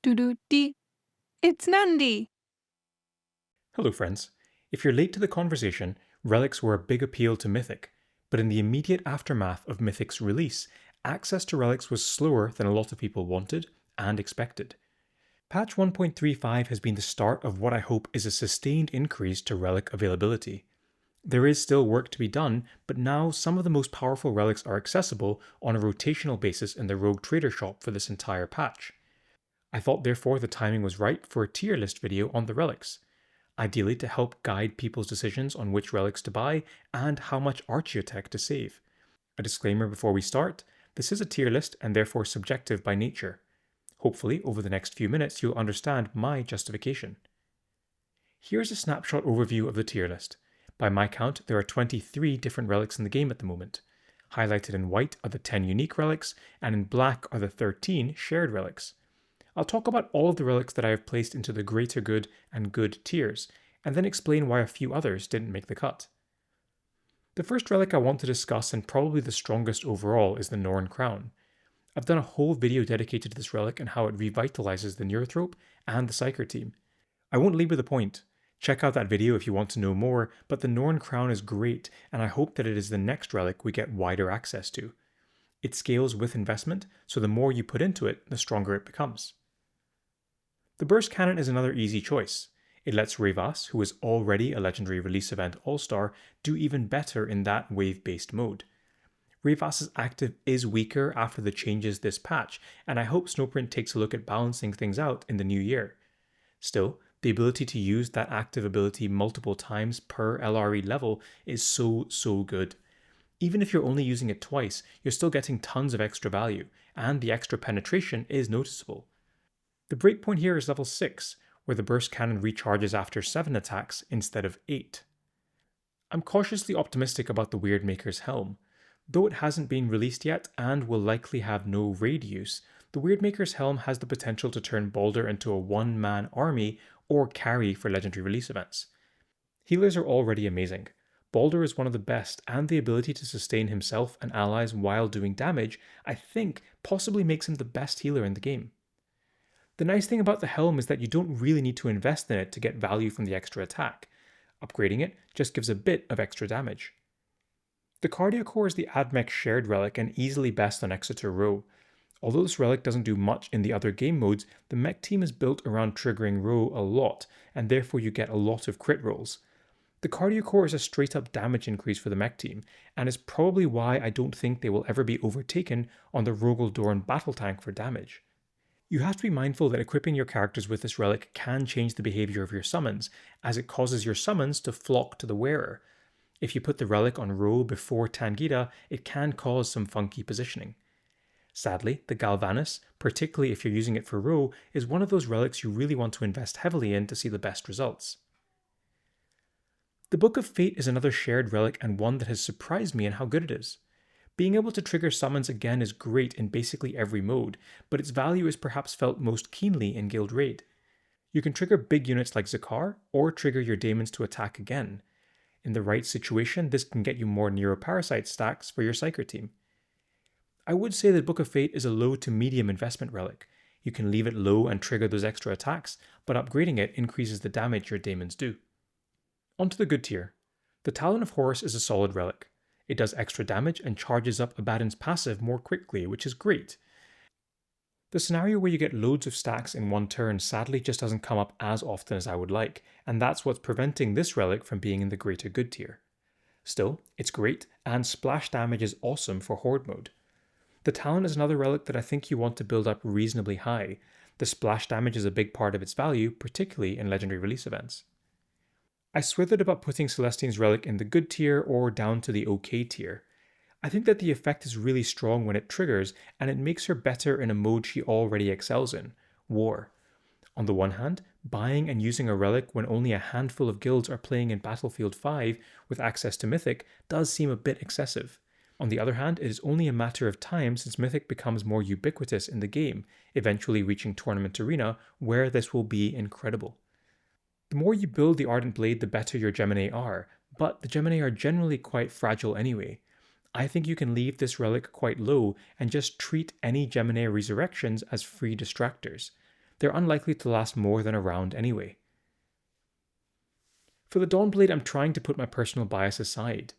Doo-doo-dee. It's Nandi! Hello friends. If you're late to the conversation, relics were a big appeal to Mythic, but in the immediate aftermath of Mythic's release, access to relics was slower than a lot of people wanted and expected. Patch 1.35 has been the start of what I hope is a sustained increase to relic availability. There is still work to be done, but now some of the most powerful relics are accessible on a rotational basis in the Rogue Trader shop for this entire patch. I thought therefore the timing was right for a tier list video on the relics, ideally to help guide people's decisions on which relics to buy and how much archaeotech to save. A disclaimer before we start, this is a tier list and therefore subjective by nature. Hopefully, over the next few minutes, you'll understand my justification. Here's a snapshot overview of the tier list. By my count, there are 23 different relics in the game at the moment. Highlighted in white are the 10 unique relics, and in black are the 13 shared relics. I'll talk about all of the relics that I have placed into the greater good and good tiers, and then explain why a few others didn't make the cut. The first relic I want to discuss, and probably the strongest overall, is the Norn Crown. I've done a whole video dedicated to this relic and how it revitalizes the Neurotrope and the Psyker team. I won't labor the point. Check out that video if you want to know more, but the Norn Crown is great, and I hope that it is the next relic we get wider access to. It scales with investment, so the more you put into it, the stronger it becomes. The Burst Cannon is another easy choice. It lets Rayvas, who is already a Legendary Release Event All-Star, do even better in that wave-based mode. Rayvas's active is weaker after the changes this patch, and I hope Snowprint takes a look at balancing things out in the new year. Still, the ability to use that active ability multiple times per LRE level is so good. Even if you're only using it twice, you're still getting tons of extra value, and the extra penetration is noticeable. The breakpoint here is level 6, where the Burst Cannon recharges after 7 attacks instead of 8. I'm cautiously optimistic about the Wyrdmaker's Helm. Though it hasn't been released yet and will likely have no raid use, the Wyrdmaker's Helm has the potential to turn Baldur into a one-man army or carry for legendary release events. Healers are already amazing. Baldur is one of the best, and the ability to sustain himself and allies while doing damage, I think, possibly makes him the best healer in the game. The nice thing about the Helm is that you don't really need to invest in it to get value from the extra attack. Upgrading it just gives a bit of extra damage. The Kardiocore is the AdMech shared relic and easily best on Exeter Row. Although this relic doesn't do much in the other game modes, the mech team is built around triggering Row a lot, and therefore you get a lot of crit rolls. The Kardiocore is a straight up damage increase for the mech team, and is probably why I don't think they will ever be overtaken on the Rogel Dorn battle tank for damage. You have to be mindful that equipping your characters with this relic can change the behavior of your summons, as it causes your summons to flock to the wearer. If you put the relic on Ro before Tangita, it can cause some funky positioning. Sadly, the Galvanus, particularly if you're using it for Ro, is one of those relics you really want to invest heavily in to see the best results. The Book of Fate is another shared relic and one that has surprised me in how good it is. Being able to trigger summons again is great in basically every mode, but its value is perhaps felt most keenly in Guild Raid. You can trigger big units like Zakar, or trigger your daemons to attack again. In the right situation, this can get you more Neuroparasite stacks for your Psyker team. I would say that Book of Fate is a low to medium investment relic. You can leave it low and trigger those extra attacks, but upgrading it increases the damage your daemons do. Onto the good tier. The Talon of Horus is a solid relic. It does extra damage and charges up Abaddon's passive more quickly, which is great. The scenario where you get loads of stacks in one turn sadly just doesn't come up as often as I would like, and that's what's preventing this relic from being in the greater good tier. Still, it's great, and splash damage is awesome for Horde mode. The Talon is another relic that I think you want to build up reasonably high. The splash damage is a big part of its value, particularly in legendary release events. I swithered about putting Celestine's relic in the good tier or down to the OK tier. I think that the effect is really strong when it triggers, and it makes her better in a mode she already excels in, War. On the one hand, buying and using a relic when only a handful of guilds are playing in Battlefield 5 with access to Mythic does seem a bit excessive. On the other hand, it is only a matter of time since Mythic becomes more ubiquitous in the game, eventually reaching Tournament Arena, where this will be incredible. The more you build the Ardent Blade, the better your Gemini are, but the Gemini are generally quite fragile anyway. I think you can leave this relic quite low and just treat any Gemini resurrections as free distractors. they're unlikely to last more than a round anyway. For the Dawnblade, I'm trying to put my personal bias aside.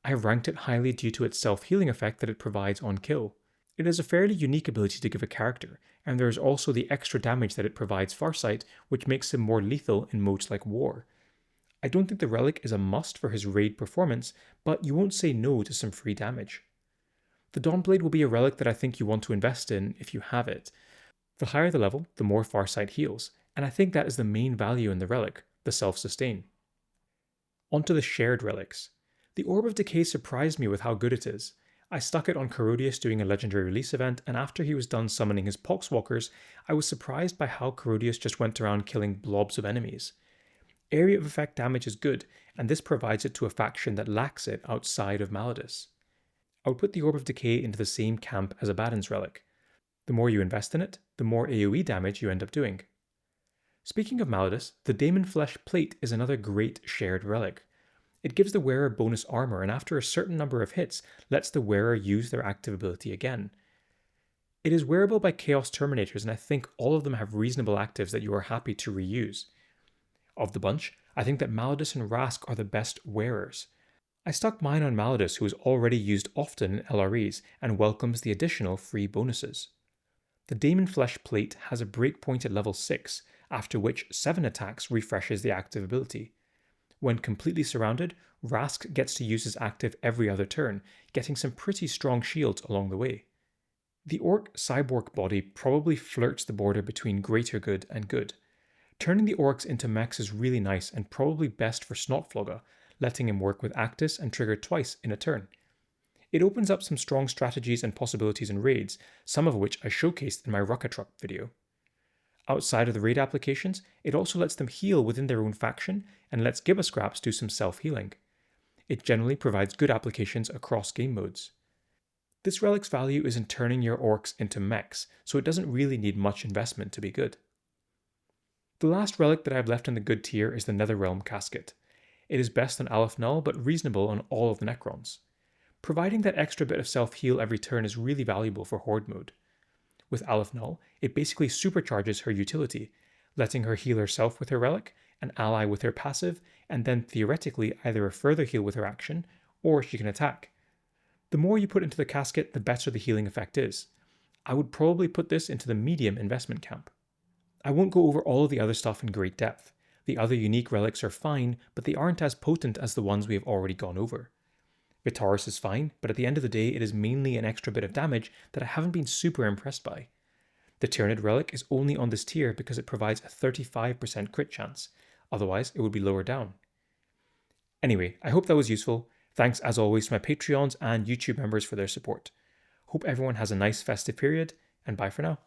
I have ranked it highly due to its self-healing effect that it provides on kill. It has a fairly unique ability to give a character, and there is also the extra damage that it provides Farsight, which makes him more lethal in modes like War. I don't think the Relic is a must for his raid performance, but you won't say no to some free damage. The Dawnblade will be a relic that I think you want to invest in if you have it. The higher the level, the more Farsight heals, and I think that is the main value in the relic, the self-sustain. Onto the shared relics. The Orb of Decay surprised me with how good it is. I stuck it on Corodius doing a legendary release event, and after he was done summoning his Poxwalkers, I was surprised by how Corodius just went around killing blobs of enemies. Area of effect damage is good, and this provides it to a faction that lacks it outside of Malladus. I would put the Orb of Decay into the same camp as Abaddon's relic. The more you invest in it, the more AoE damage you end up doing. Speaking of Malladus, the Daemonflesh Plate is another great shared relic. It gives the wearer bonus armor, and after a certain number of hits, lets the wearer use their active ability again. It is wearable by Chaos Terminators, and I think all of them have reasonable actives that you are happy to reuse. Of the bunch, I think that Malladus and Rask are the best wearers. I stuck mine on Malladus, who is already used often in LREs and welcomes the additional free bonuses. The Daemonflesh Plate has a breakpoint at level 6, after which 7 attacks refreshes the active ability. When completely surrounded, Rask gets to use his active every other turn, getting some pretty strong shields along the way. The Orc-Cybork Body probably flirts the border between greater good and good. Turning the orcs into mechs is really nice and probably best for Snotflogger, letting him work with Actus and trigger twice in a turn. It opens up some strong strategies and possibilities in raids, some of which I showcased in my Ruckatruck video. Outside of the raid applications, it also lets them heal within their own faction and lets Gibascraps do some self-healing. It generally provides good applications across game modes. This relic's value is in turning your orcs into mechs, so it doesn't really need much investment to be good. The last relic that I have left in the good tier is the Netherrealm Casket. It is best on Aleph Null, but reasonable on all of the Necrons. Providing that extra bit of self-heal every turn is really valuable for Horde mode. With Aleph Null, it basically supercharges her utility, letting her heal herself with her relic, an ally with her passive, and then theoretically either a further heal with her action, or she can attack. The more you put into the casket, the better the healing effect is. I would probably put this into the medium investment camp. I won't go over all of the other stuff in great depth. The other unique relics are fine, but they aren't as potent as the ones we have already gone over. Vitaris is fine, but at the end of the day it is mainly an extra bit of damage that I haven't been super impressed by. The Tyranid relic is only on this tier because it provides a 35% crit chance, otherwise it would be lower down. Anyway, I hope that was useful. Thanks as always to my Patreons and YouTube members for their support. Hope everyone has a nice festive period, and bye for now.